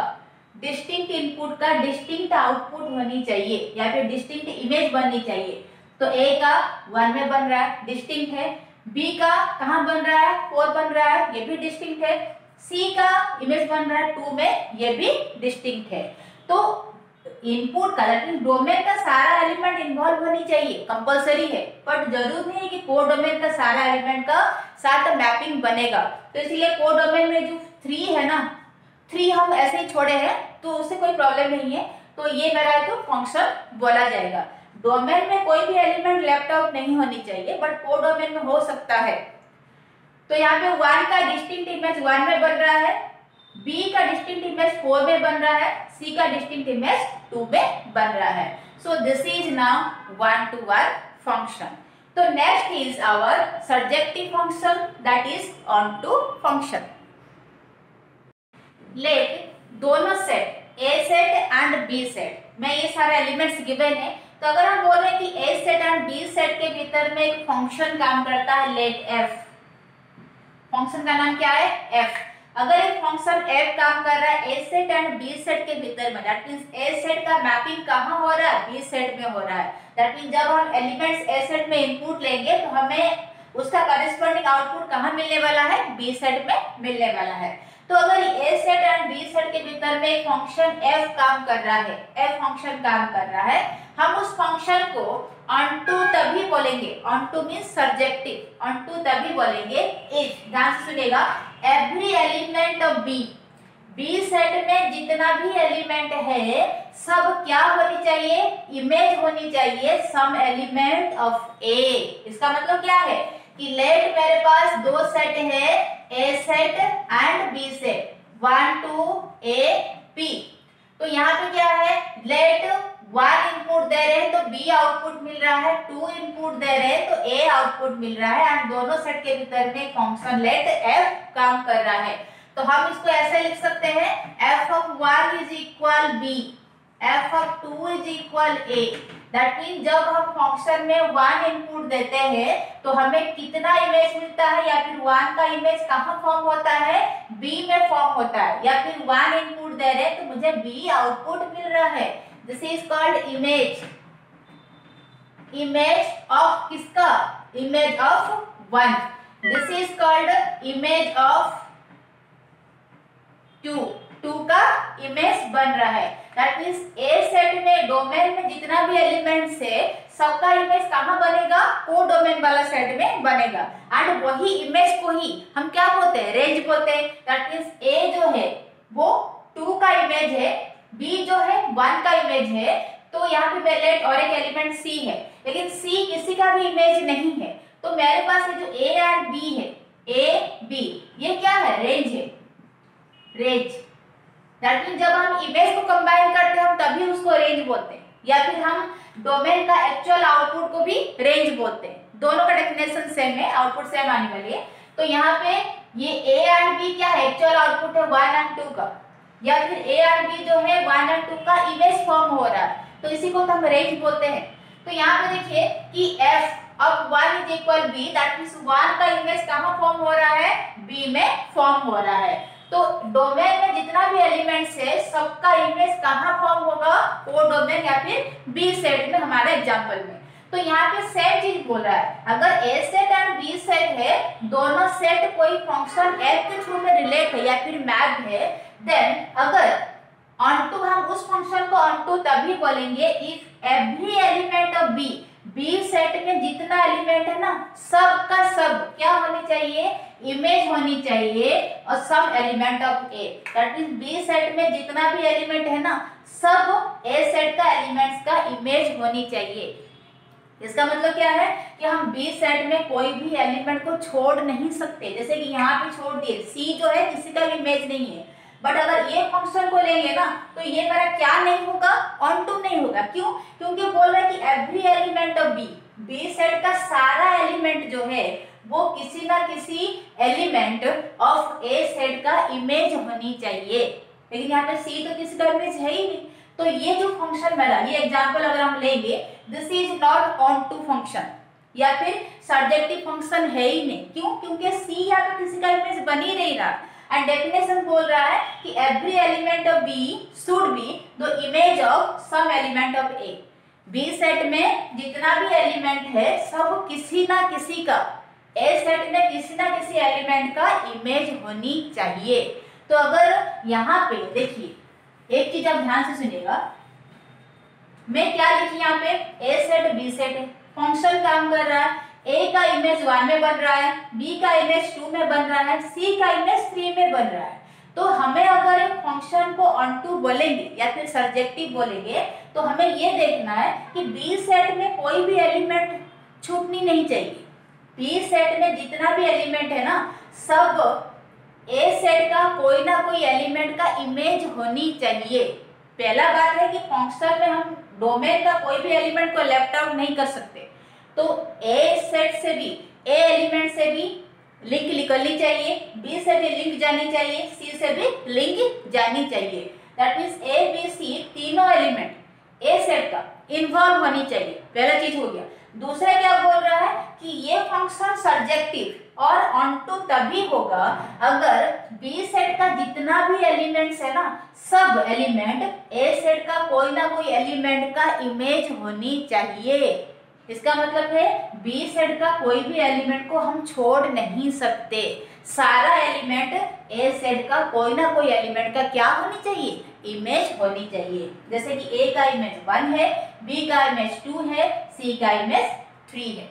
डिस्टिंक्ट आउटपुट होनी चाहिए या फिर डिस्टिंक्ट इमेज बननी चाहिए। तो ए का 1 में बन रहा है, डिस्टिंक्ट है। बी का कहाँ बन रहा है 4 बन रहा है, ये भी डिस्टिंक्ट है। सी का इमेज बन रहा है 2 में, ये भी डिस्टिंक्ट है। तो इनपुट का लेकिन डोमेन का सारा एलिमेंट इन्वॉल्व होनी चाहिए, कंपलसरी है, बट जरूर नहीं है कि कोडोमेन का सारा एलिमेंट का साथ मैपिंग बनेगा। तो इसलिए कोडोमेन में जो 3 है ना, 3 हम ऐसे ही छोड़े हैं तो उससे कोई प्रॉब्लम नहीं है। तो ये मेरा एक फंक्शन बोला जाएगा। डोमेन में कोई भी एलिमेंट लेफ्ट आउट नहीं होनी चाहिए, बट कोडोमेन में हो सकता है। तो यहाँ पे 1 का डिस्टिंक्ट इमेज 1 में बन रहा है, बी का डिस्टिंक्ट इमेज 4 में बन रहा है, सी का डिस्टिंक्ट इमेज 2 में बन रहा है। So this is now 1 to 1 function. तो next is our surjective function, that is onto function. Let दोनों set A set and B set में ये सारे एलिमेंट्स गिवन है। तो अगर हम बोल रहे हैं कि ए सेट एंड बी सेट के भीतर में एक फंक्शन काम करता है लेट एफ, फंक्शन का नाम क्या है एफ। अगर एक फंक्शन f काम कर रहा है A set and B set के भीतर में, दैट मींस ए सेट का मैपिंग कहां हो रहा है, बी सेट में हो रहा है। दैट मींस जब हम एलिमेंट्स ए सेट में इनपुट लेंगे तो हमें उसका करेस्पॉन्डिंग आउटपुट कहां मिलने वाला है, बी सेट में मिलने वाला है। तो अगर ए सेट एंड बी सेट के भीतर में एक फंक्शन f काम कर रहा है, f फंक्शन काम कर रहा है, हम उस फंक्शन को ऑनटू तभी बोलेंगे, ऑनटू मींस सर्जेक्टिव, ऑनटू तभी बोलेंगे इफ, ध्यान से सुनिएगा, every element of B set में जितना भी एलिमेंट है सब क्या होनी चाहिए, इमेज होनी चाहिए सम एलिमेंट ऑफ ए। इसका मतलब क्या है कि लेट मेरे पास दो सेट है A set and B set, 1 2 A B. तो यहाँ पे क्या है, लेट 1 इनपुट दे रहे हैं तो बी आउटपुट मिल रहा है, 2 इनपुट दे रहे हैं तो ए आउटपुट मिल रहा है, एंड दोनों सेट के भीतर में फंक्शन लेट एफ काम कर रहा है। तो हम इसको ऐसे लिख सकते हैं F of 1 is equal B, F of 2 is equal A. That mean जब हम फंक्शन में 1 इनपुट देते हैं तो हमें कितना इमेज मिलता है, या फिर 1 का इमेज कहाँ फॉर्म होता है, बी में फॉर्म होता है, या फिर 1 इनपुट दे रहे हैं तो मुझे बी आउटपुट मिल रहा है। This is called image, image of किसका, image of 1। This is called image of 2 का इमेज बन रहा है। दैट मींस ए सेट में डोमेन में जितना भी एलिमेंट्स है सबका इमेज कहाँ बनेगा, को डोमेन वाला सेट में बनेगा, एंड वही इमेज को ही हम क्या बोलते हैं, रेंज बोलते हैं। दैट मींस ए जो है वो 2 का इमेज है, बी जो है 1 का इमेज है, तो यहाँ पे लेट और एक एलिमेंट सी है, लेकिन सी किसी का भी इमेज नहीं है। तो मेरे पास जो ए एंड बी है, ए बी, ये क्या है, रेंज है, रेंज। दैट मीन जब हम इमेज को कंबाइन करते हैं हम तभी उसको रेंज बोलते हैं, या फिर हम डोमेन का एक्चुअल आउटपुट को भी रेंज बोलते हैं। दोनों का डेफिनेशन सेम है, आउटपुट सेम आने वाली है। तो यहाँ पे ये ए एंड बी क्या है, एक्चुअल आउटपुट है 1 एंड 2 का, या फिर ए एंड बी जो है 1 एंड 2 का इमेज फॉर्म हो रहा है, तो इसी को हम रेंज बोलते हैं। तो यहाँ पे देखिए कि f of 1 is equal B, that means 1 का इमेज कहाँ फॉर्म हो रहा है, बी में फॉर्म हो रहा है। तो डोमेन में जितना भी एलिमेंट्स है सबका इमेज कहाँ फॉर्म होगा, वो डोमेन या फिर बी सेट में, हमारे एग्जांपल में। तो यहाँ पे सेम चीज बोल रहा है, अगर ए सेट एंड बी सेट है, दोनों सेट कोई फंक्शन एफ के थ्रू में रिलेट है या फिर मैप है, देन अगर ऑनटू, हम उस फंक्शन को ऑनटू तभी बोलेंगे if every element of B set में जितना एलिमेंट है ना सब का सब क्या होनी चाहिए, इमेज होनी चाहिए और some element of A. That means B set में जितना भी एलिमेंट है ना सब ए सेट का एलिमेंट्स का इमेज होनी चाहिए। इसका मतलब क्या है कि हम बी सेट में कोई भी एलिमेंट को छोड़ नहीं सकते, जैसे कि यहाँ पे छोड़ दिए, सी जो है किसी का इमेज नहीं है, बट अगर ये फंक्शन को लेंगे ना तो ये मेरा क्या नहीं होगा, ऑन टू नहीं होगा। क्यों, क्योंकि बोल रहा है कि every element of B set का सारा एलिमेंट जो है वो किसी ना किसी एलिमेंट ऑफ ए सेट का इमेज होनी चाहिए, लेकिन यहाँ पे सी तो किसी का इमेज है ही नहीं। तो ये जो फंक्शन मेरा, ये एग्जांपल अगर हम लेंगे, this is not onto function या फिर सर्जेक्टिव फंक्शन है ही नहीं। क्यों, क्योंकि सी यहाँ पे किसी का इमेज बन ही नहीं रहा, एंड डेफिनेशन बोल रहा है कि every element of B should be the image of some element of A. B set में जितना भी एलिमेंट है सब किसी ना किसी का, ए सेट में किसी ना किसी एलिमेंट का इमेज होनी चाहिए। तो अगर यहाँ पे देखिए एक चीज आप ध्यान से सुनिएगा, मैं क्या लिखी यहाँ पे, ए सेट बी सेट है, फंक्शन काम कर रहा है, ए का इमेज 1 में बन रहा है, बी का इमेज 2 में बन रहा है, सी का इमेज 3 में बन रहा है। तो हमें अगर एक फंक्शन को ऑन टू बोलेंगे या फिर सर्जेक्टिव बोलेंगे तो हमें ये देखना है कि बी सेट में कोई भी एलिमेंट छूटनी नहीं चाहिए। बी सेट में जितना भी एलिमेंट है ना सब ए सेट का कोई ना कोई एलिमेंट का इमेज होनी चाहिए। पहला बात है कि फंक्शन में हम डोमेन का कोई भी एलिमेंट को लेफ्ट आउट नहीं कर सकते। तो ए सेट से भी, ए एलिमेंट से भी लिंक निकलनी चाहिए, बी से भी लिंक जानी चाहिए, सी से भी लिंक जानी चाहिए। That means A B C तीनों एलिमेंट ए सेट का इन्वॉल्व होनी चाहिए, पहला चीज हो गया। दूसरा क्या बोल रहा है कि ये फंक्शन सर्जेक्टिव और ऑनटू तभी होगा अगर बी सेट का जितना भी एलिमेंट्स है ना, सब एलिमेंट ए सेट का कोई ना कोई एलिमेंट का इमेज होनी चाहिए। इसका मतलब है बी सेट का कोई भी एलिमेंट को हम छोड़ नहीं सकते, सारा एलिमेंट ए सेट का कोई ना कोई एलिमेंट का क्या होनी चाहिए, इमेज होनी चाहिए। जैसे कि ए का इमेज 1 है, बी का इमेज 2 है, सी का इमेज 3 है।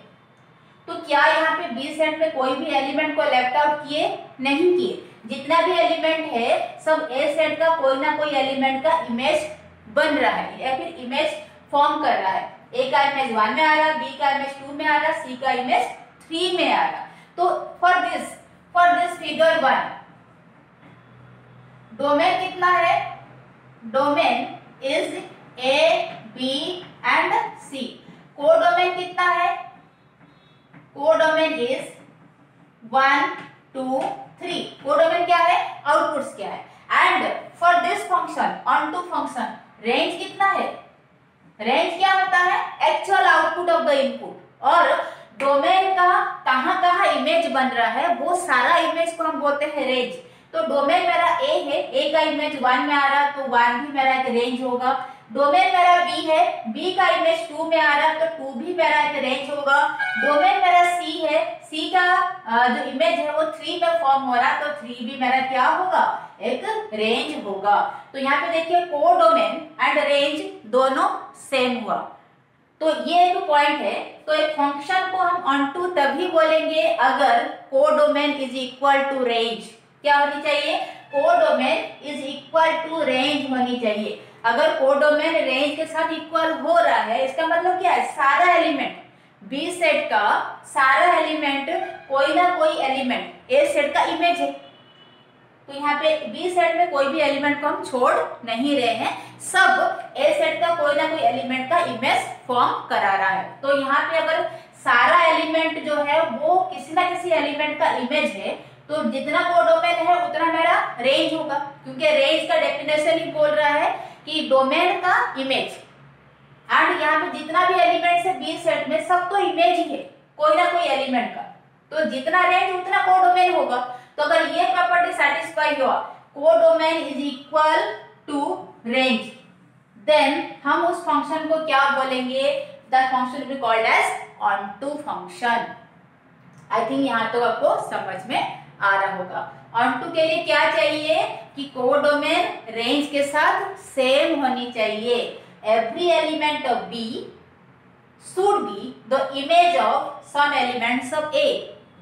तो क्या यहाँ पे बी सेट में कोई भी एलिमेंट को लेफ्ट आउट किए, नहीं किए। जितना भी एलिमेंट है सब ए सेट का कोई ना कोई एलिमेंट का इमेज बन रहा है या फिर इमेज फॉर्म कर रहा है। ए का इमेज 1 में आ रहा, बी का इमेज 2 में आ रहा, सी का इमेज 3 में आ रहा। तो फॉर दिस फिगर 1 डोमेन कितना है, domain is A B and C. Codomain कितना है, कोडोमेन इज 1 2 3। कोडोमेन क्या है, आउटपुट्स क्या है। And for this function onto function range कितना है, रेंज क्या होता है, actual output of the input. और डोमेन का कहाँ कहाँ इमेज बन रहा है वो सारा इमेज को हम बोलते हैं रेंज। तो डोमेन मेरा ए है, ए का इमेज 1 में आ रहा तो 1 भी मेरा एक रेंज होगा। डोमेन मेरा बी है, बी का इमेज 2 में आ रहा तो 2 भी मेरा एक रेंज होगा। डोमेन मेरा सी है, सी का जो इमेज है वो 3 में फॉर्म हो रहा तो 3 भी मेरा क्या होगा, एक रेंज होगा। तो यहाँ पे देखिए कोडोमेन एंड रेंज दोनों सेम हुआ। तो ये एक पॉइंट है। तो एक फंक्शन को हम ऑनटू तभी बोलेंगे अगर codomain is equal to range. क्या होनी चाहिए, codomain is equal to range होनी चाहिए। अगर कोडोमेन रेंज के साथ इक्वल हो रहा है इसका मतलब क्या है, सारा एलिमेंट बी सेट का सारा एलिमेंट कोई ना कोई एलिमेंट ए सेट का इमेज है। तो यहाँ पे बी सेट में कोई भी एलिमेंट को हम छोड़ नहीं रहे हैं, सब ए सेट का कोई ना कोई एलिमेंट का इमेज फॉर्म करा रहा है। तो यहाँ पे अगर सारा एलिमेंट जो है वो किसी ना किसी एलिमेंट का इमेज है तो जितना कोडोमेन है उतना मेरा रेंज होगा, क्योंकि रेंज का डेफिनेशन ही बोल रहा है कि डोमेन का इमेज। एंड यहाँ पे जितना भी एलिमेंट है बी सेट में सब तो इमेज ही है कोई ना कोई एलिमेंट का, तो जितना रेंज उतना कोडोमेन होगा। तो अगर ये प्रॉपर्टी सेटिस्फाई हुआ, codomain is equal to range, then हम उस फंक्शन को क्या बोलेंगे, the function will be called as onto function. I think यहाँ तो आपको समझ में आ रहा होगा। ऑनटू के लिए क्या चाहिए कि कोडोमेन रेंज के साथ सेम होनी चाहिए। Every element of B should be the image of some elements of A।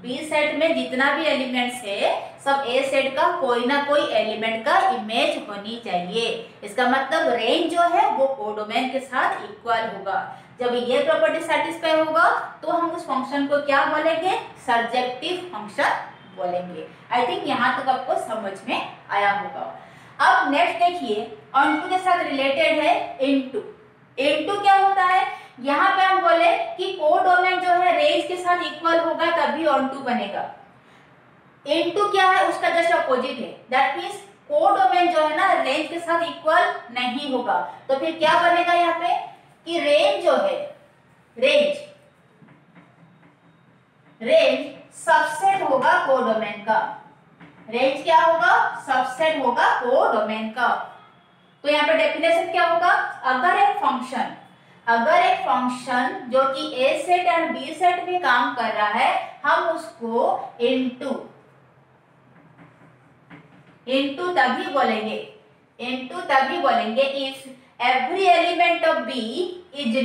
B set में जितना भी एलिमेंट्स है सब ए सेट का कोई ना कोई एलिमेंट का इमेज होनी चाहिए। इसका मतलब रेंज जो है वो कोडोमेन के साथ इक्वल होगा। जब ये प्रॉपर्टी सेटिस्फाई होगा तो हम उस फंक्शन को क्या बोलेंगे, सर्जेक्टिव फंक्शन बोलेंगे। आई थिंक यहाँ तक आपको समझ में आया होगा। अब नेक्स्ट देखिए, ऑनटू के साथ रिलेटेड है इनटू। इनटू क्या होता है, यहाँ पे हम बोले कि कोडोमेन जो है रेंज के साथ इक्वल होगा तभी ऑनटू बनेगा। इनटू क्या है, उसका जस्ट अपोजिट है। दैट मींस कोडोमेन जो है ना रेंज के साथ इक्वल नहीं होगा। तो फिर क्या बनेगा यहाँ पे कि रेंज जो है, रेंज सबसेट होगा कोडोमेन का। रेंज क्या होगा, सबसेट होगा कोडोमेन का। तो यहाँ पे डेफिनेशन क्या होगा, अगर एक फंक्शन जो कि ए सेट एंड बी सेट में काम कर रहा है हम उसको इनटू तभी बोलेंगे if every element of B is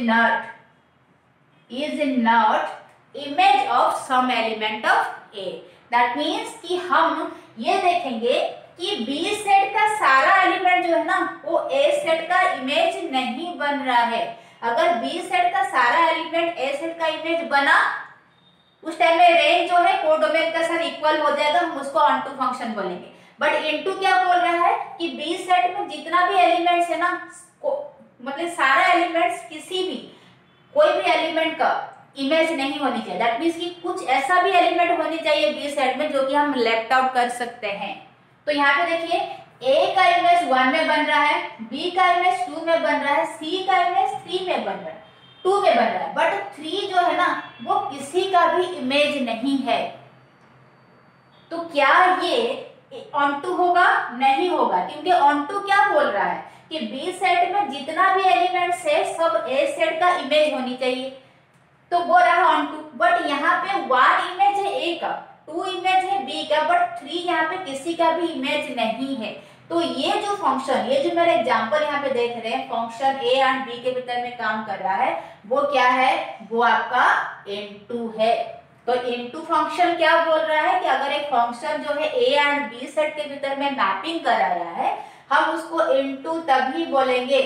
not image of some element of A. That means कि हम ये देखेंगे कि बी सेट का सारा एलिमेंट जो है ना वो ए सेट का इमेज नहीं बन रहा है। अगर बी सेट का सारा एलिमेंट ए सेट का इमेज बना उस टाइम में रेंज जो है कोडोमेन के साथ इक्वल हो जाएगा, हम उसको ऑनटू फंक्शन बोलेंगे। बट इनटू क्या बोल रहा है कि बी सेट में जितना भी एलिमेंट्स है ना मतलब सारा एलिमेंट्स किसी भी कोई भी एलिमेंट का इमेज नहीं होनी चाहिए। दैट मीन्स कि कुछ ऐसा भी एलिमेंट होनी चाहिए बी सेट में जो कि हम लेफ्ट आउट कर सकते हैं। तो यहाँ पे देखिए ए का इमेज 1 में बन रहा है, बी का इमेज 2 में बन रहा है, सी का इमेज 3 में बन रहा है, 2 में बन रहा है, बट 3 जो है ना वो किसी का भी इमेज नहीं है। तो क्या ये ऑन टू होगा? नहीं होगा, क्योंकि ऑन टू क्या बोल रहा है कि बी सेट में जितना भी एलिमेंट्स है सब ए सेट का इमेज होनी चाहिए, तो बोल रहा है ऑन टू। बट यहाँ पे 1 इमेज है ए का, 2 इमेज है बी का, बट 3 यहाँ पे किसी का भी इमेज नहीं है। तो ये जो फंक्शन, ये जो मेरा एग्जांपल यहाँ पे देख रहे हैं, फंक्शन ए एंड बी के भीतर में काम कर रहा है, वो क्या है? वो आपका इनटू है। तो इनटू फंक्शन क्या बोल रहा है कि अगर एक फंक्शन जो है ए एंड बी सेट के भीतर में मैपिंग करा रहा है, हम उसको इनटू तभी बोलेंगे,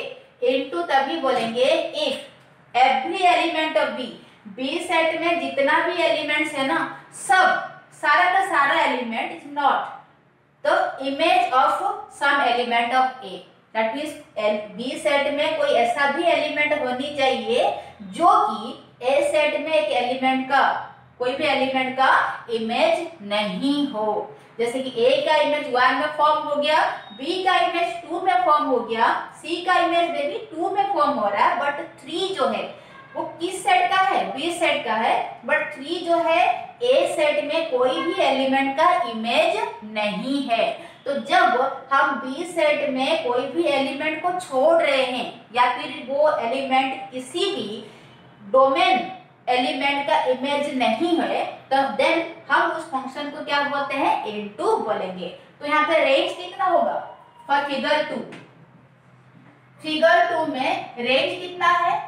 इनटू तभी बोलेंगे if every element of B set में जितना भी एलिमेंट्स है ना, सब सारा का सारा element is not the image of some element of A. That means B set में कोई ऐसा भी एलिमेंट होनी चाहिए जो कि ए सेट में एक एलिमेंट का, कोई भी एलिमेंट का इमेज नहीं हो। जैसे कि ए का इमेज 1 में फॉर्म हो गया, बी का इमेज 2 में फॉर्म हो गया, सी का इमेज बेबी 2 में फॉर्म हो रहा है, बट 3 जो है वो किस सेट का है? बी सेट का है, बट 3 जो है ए सेट में कोई भी एलिमेंट का इमेज नहीं है। तो जब हम बी सेट में कोई भी एलिमेंट को छोड़ रहे हैं या फिर वो एलिमेंट किसी भी डोमेन एलिमेंट का इमेज नहीं है, तो देन हम उस फंक्शन को क्या बोलते हैं? इनटू बोलेंगे। तो यहाँ पे रेंज कितना होगा फॉर फिगर 2? फिगर 2 में रेंज कितना है?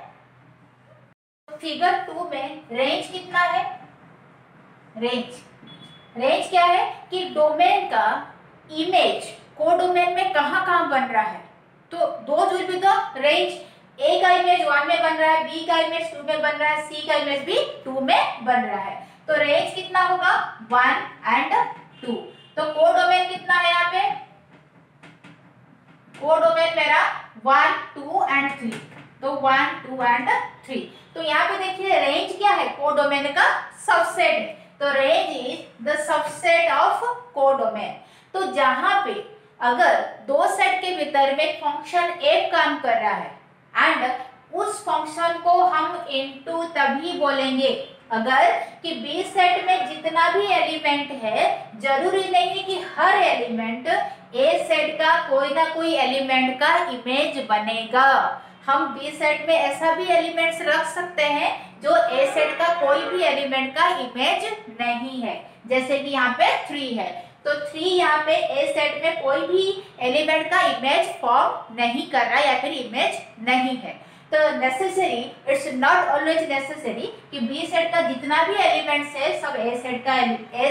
फिगर 2 में रेंज कितना है? रेंज क्या है कि डोमेन का इमेज कोडोमेन में कहाँ बन रहा है। तो दो जो भी तो रेंज, ए का इमेज 1 में बन रहा है, बी का इमेज 2 में बन रहा है, सी का इमेज भी 2 में बन रहा है। तो रेंज कितना होगा? 1 एंड 2। तो कोडोमेन कितना है यहाँ पे? कोडोमेन मेरा 1, 2 एंड 3। तो 1, 2 एंड 3। तो यहाँ पे देखिए रेंज क्या है? कोडोमेन का सबसेट है। तो range is the subset of codomain. तो जहां पे अगर दो सेट के भीतर में फंक्शन एक काम कर रहा है एंड उस फंक्शन को हम इनटू तभी बोलेंगे अगर कि बी सेट में जितना भी एलिमेंट है, जरूरी नहीं है कि हर एलिमेंट ए सेट का कोई ना कोई एलिमेंट का इमेज बनेगा। हम बी सेट में ऐसा भी एलिमेंट्स रख सकते हैं जो ए सेट का कोई भी एलिमेंट का इमेज नहीं है, जैसे कि यहाँ पे 3 है। तो 3 यहाँ पे ए सेट में कोई भी एलिमेंट का इमेज फॉर्म नहीं कर रहा या फिर इमेज नहीं है। तो necessary, it's not always necessary कि बी सेट का जितना भी एलिमेंट्स है सब ए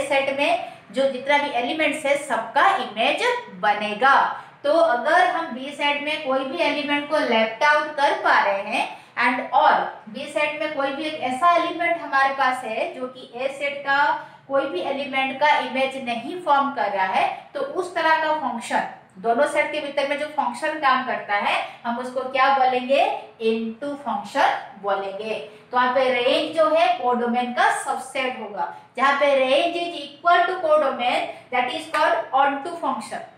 सेट में जो जितना भी एलिमेंट्स है सबका इमेज बनेगा। तो अगर हम बी सेट में कोई भी एलिमेंट को लेफ्ट आउट कर पा रहे हैं एंड और बी सेट में कोई भी एक ऐसा एलिमेंट हमारे पास है जो कि ए सेट का कोई भी एलिमेंट का इमेज नहीं फॉर्म कर रहा है, तो उस तरह का फंक्शन दोनों सेट के भीतर में जो फंक्शन काम करता है हम उसको क्या बोलेंगे? इनटू फंक्शन बोलेंगे। तो यहाँ पे रेंज जो है कोडोमेन का सबसेट होगा। जहाँ पे range is equal to codomain, that is called onto function.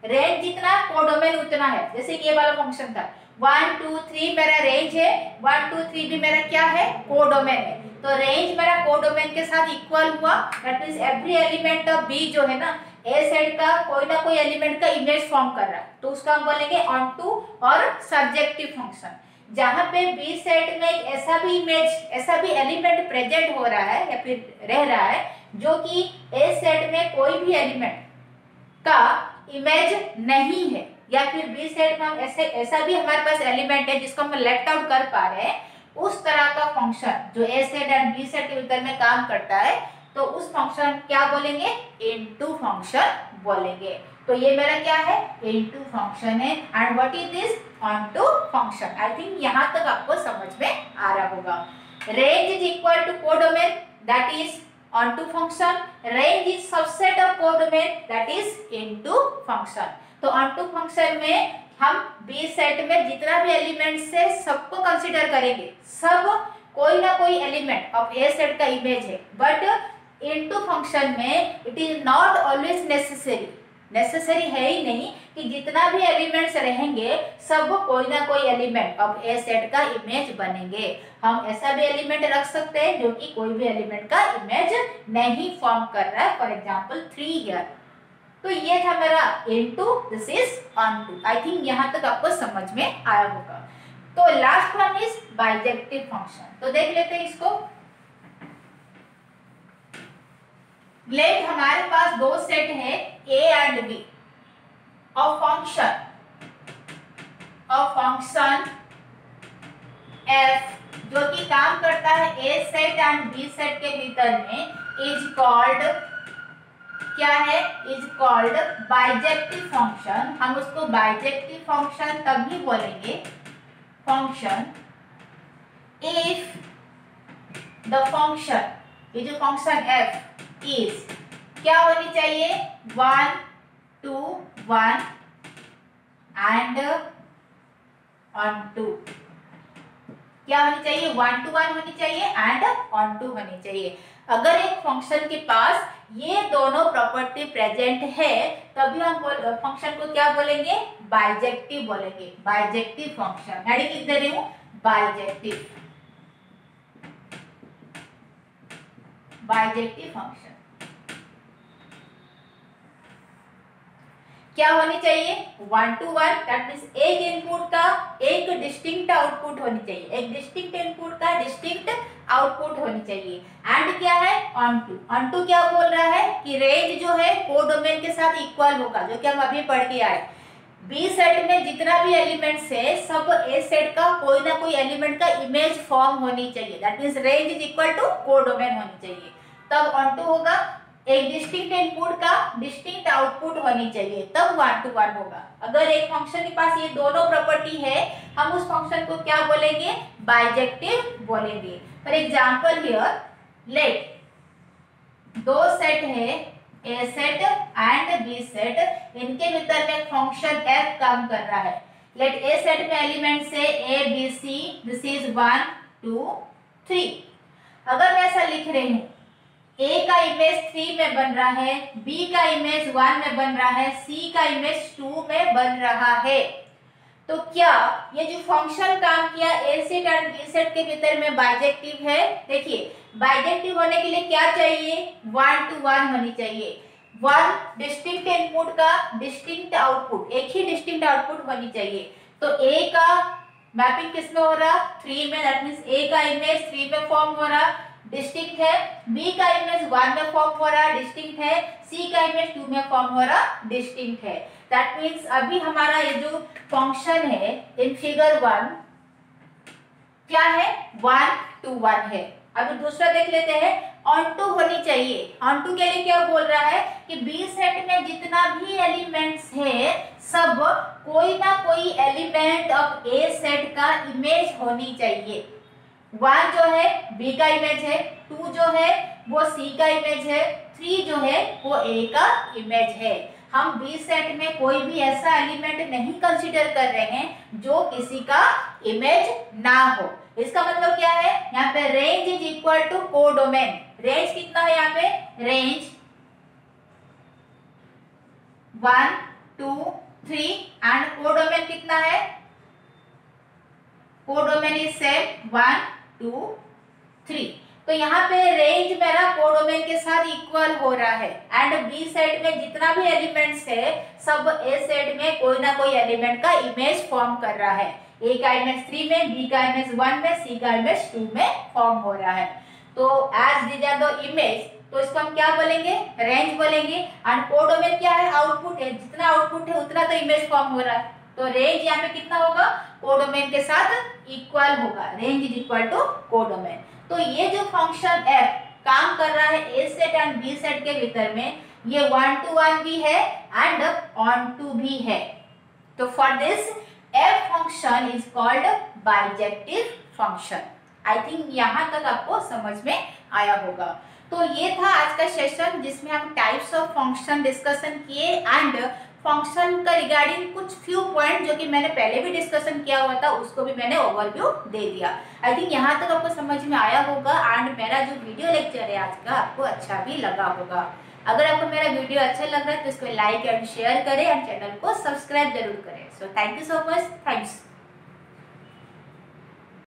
Range जितना कोडोमेन उतना है। जैसे कि ये वाला फंक्शन था 1, 2, 3 मेरा रेंज है, 1, 2, 3 भी मेरा क्या है? कोडोमेन है। तो रेंज मेरा कोडोमेन के साथ इक्वल हुआ। That means every element of B जो है ना ए सेट का कोई ना कोई एलिमेंट का इमेज फॉर्म कर रहा है, तो उसका हम बोलेंगे ऑनटू और सब्जेक्टिव फंक्शन। जहां पे बी सेट में एक ऐसा भी इमेज, ऐसा भी एलिमेंट प्रेजेंट हो रहा है या फिर रह रहा है जो कि ए सेट में कोई भी एलिमेंट का इमेज नहीं है, या फिर बी सेट में हम ऐसा भी हमारे पास एलिमेंट है जिसको हम लेफ्ट आउट कर पा रहे हैं, उस तरह का फंक्शन जो ए सेट एंड बी सेट के भीतर में काम करता है, तो उस फंक्शन क्या बोलेंगे? इनटू फंक्शन बोलेंगे। तो ये मेरा क्या है? इनटू फंक्शन है। And what is this? Onto function. I think यहाँ तक आपको समझ में आ रहा होगा। Range is equal to codomain, that is onto function. Range is subset of codomain, that is into function. तो onto function में हम B सेट में जितना भी एलिमेंट्स है सबको कंसीडर करेंगे, सब कोई ना कोई एलिमेंट ऑफ ए सेट का इमेज है, बट इनटू फंक्शन में it is not always necessary है ही नहीं कि जितना भी एलिमेंट्स रहेंगे सब कोई ना कोई एलिमेंट ऑफ ए सेट का इमेज बनेंगे। हम ऐसा भी एलिमेंट रख सकते हैं जो कि कोई भी एलिमेंट का इमेज नहीं फॉर्म कर रहा है, फॉर एग्जांपल 3 हियर। तो ये था मेरा into, this is onto. I think यहाँ तक आपको समझ में आया होगा। तो last one is bijective function. तो देख लेते हैं इसको। लेट हमारे पास दो सेट है A एंड B और फंक्शन f जो कि काम करता है A set and B set के भीतर में इज कॉल्ड क्या है, इज कॉल्ड बाइजेक्टिव फंक्शन। हम उसको बाइजेक्टिव फंक्शन तभी बोलेंगे फंक्शन इफ द फंक्शन, ये जो फंक्शन f इज क्या होनी चाहिए, 1 to 1 एंड ऑन टू। क्या होनी चाहिए, 1 to 1 होनी चाहिए एंड ऑन टू होनी चाहिए। अगर एक फंक्शन के पास ये दोनों प्रॉपर्टी प्रेजेंट है तभी हम फंक्शन को क्या बोलेंगे, बाइजेक्टिव बोलेंगे। बाइजेक्टिव फंक्शन हेडिंग लिख दे रही हूं, बाइजेक्टिव फंक्शन क्या होनी चाहिए, 1 to 1, दैट मीन्स एक इनपुट का एक डिस्टिंक्ट आउटपुट होनी चाहिए, एक डिस्टिंक्ट इनपुट का डिस्टिंक्ट आउटपुट होनी चाहिए। एंड क्या है, ऑन टू। ऑन टू क्या बोल रहा है कि रेंज जो है कोडोमेन के साथ इक्वल होगा, जो कि हम अभी पढ़ के आए। बी सेट में जितना भी एलिमेंट्स है सब ए सेट का कोई ना कोई एलिमेंट का इमेज फॉर्म होनी चाहिए, that means range is equal to codomain होनी चाहिए, तब ऑन टू होगा। एक डिस्टिंक्ट इनपुट का डिस्टिंक्ट आउटपुट होनी चाहिए, तब 1 to 1 होगा। अगर एक फंक्शन के पास ये दोनों प्रॉपर्टी है हम उस फंक्शन को क्या बोलेंगे, बाइजेक्टिव बोलेंगे। फॉर एग्जांपल हियर लेट दो सेट है A set and B set, इनके भीतर में फंक्शन f काम कर रहा है। लेट ए सेट में एलिमेंट्स है a b c, this is 1 2 3। अगर मैं ऐसा लिख रही हूं A का इमेज 3 में बन रहा है, B का इमेज 1 में बन रहा है, C का इमेज 2 में बन रहा है, तो क्या ये जो फंक्शन काम किया A सेट और B सेट के भीतर में बाइजेक्टिव है। देखिए बाइजेक्टिव होने के लिए क्या चाहिए, 1 to 1 होनी चाहिए। 1 डिस्टिंक्ट इनपुट का डिस्टिंक्ट आउटपुट, एक ही डिस्टिंक्ट आउटपुट होनी चाहिए। तो A का मैपिंग किस में हो रहा, 3 में, दैट मीन्स A का इमेज 3 में फॉर्म हो रहा, डिस्टिंक्ट है। B का इमेज 1 में फॉर्म हो रहा, डिस्टिंक्ट है। C का इमेज 2 में फॉर्म हो रहा, डिस्टिंक्ट है। दैट मीन्स अभी हमारा ये जो फंक्शन है इन फिगर 1 क्या है, 1 to 1 है। अभी दूसरा देख लेते हैं, ऑन टू होनी चाहिए। ऑन टू के लिए क्या बोल रहा है कि बी सेट में जितना भी एलिमेंट्स है सब कोई ना कोई एलिमेंट ऑफ ए सेट का इमेज होनी चाहिए। 1 जो है बी का इमेज है, 2 जो है वो सी का इमेज है, 3 जो है वो ए का इमेज है। हम बी सेट में कोई भी ऐसा एलिमेंट नहीं कंसीडर कर रहे हैं जो किसी का इमेज ना हो। इसका मतलब क्या है, यहाँ पे range is equal to codomain. Range कितना है यहाँ पे, रेंज 1 2 3 एंड कोडोमेन कितना है, कोडोमेन इज सेम 1 2 3। तो यहाँ पे रेंज मेरा कोडोमेन के साथ इक्वल हो रहा है एंड बी सेट में जितना भी एलिमेंट्स है सब ए सेट में कोई ना कोई एलिमेंट का इमेज फॉर्म कर रहा है। ए का इमेज 3 में, बी का इमेज 1 में, सी का इमेज 2 में फॉर्म हो रहा है। तो as these are the image, तो इसको हम क्या बोलेंगे, रेंज बोलेंगे। एंड कोडोमेन क्या है, आउटपुट है, जितना आउटपुट है उतना तो इमेज फॉर्म हो रहा है। तो रेंज यहाँ पे कितना होगा, कोडोमेन के साथ इक्वल होगा, range is equal to codomain. तो ये जो फंक्शन f काम कर रहा है A set and B set के भीतर में, ये 1 to 1 भी है एंड ऑन टू भी है। तो for this f function is called bijective function. I think यहाँ तक आपको समझ में आया होगा। तो ये था आज का सेशन जिसमें हम टाइप्स ऑफ फंक्शन डिस्कशन किए एंड फंक्शन का रिगार्डिंग कुछ फ्यू पॉइंट जो कि मैंने पहले भी डिस्कशन किया हुआ था उसको भी मैंने ओवरव्यू दे दिया। आई थिंक यहाँ तक आपको समझ में आया होगा एंड मेरा जो वीडियो लेक्चर है आज का आपको अच्छा भी लगा होगा। अगर आपको मेरा वीडियो अच्छा लग रहा है तो इसको लाइक एंड शेयर करें एंड चैनल को सब्सक्राइब जरूर करें। So thank you so much, thanks.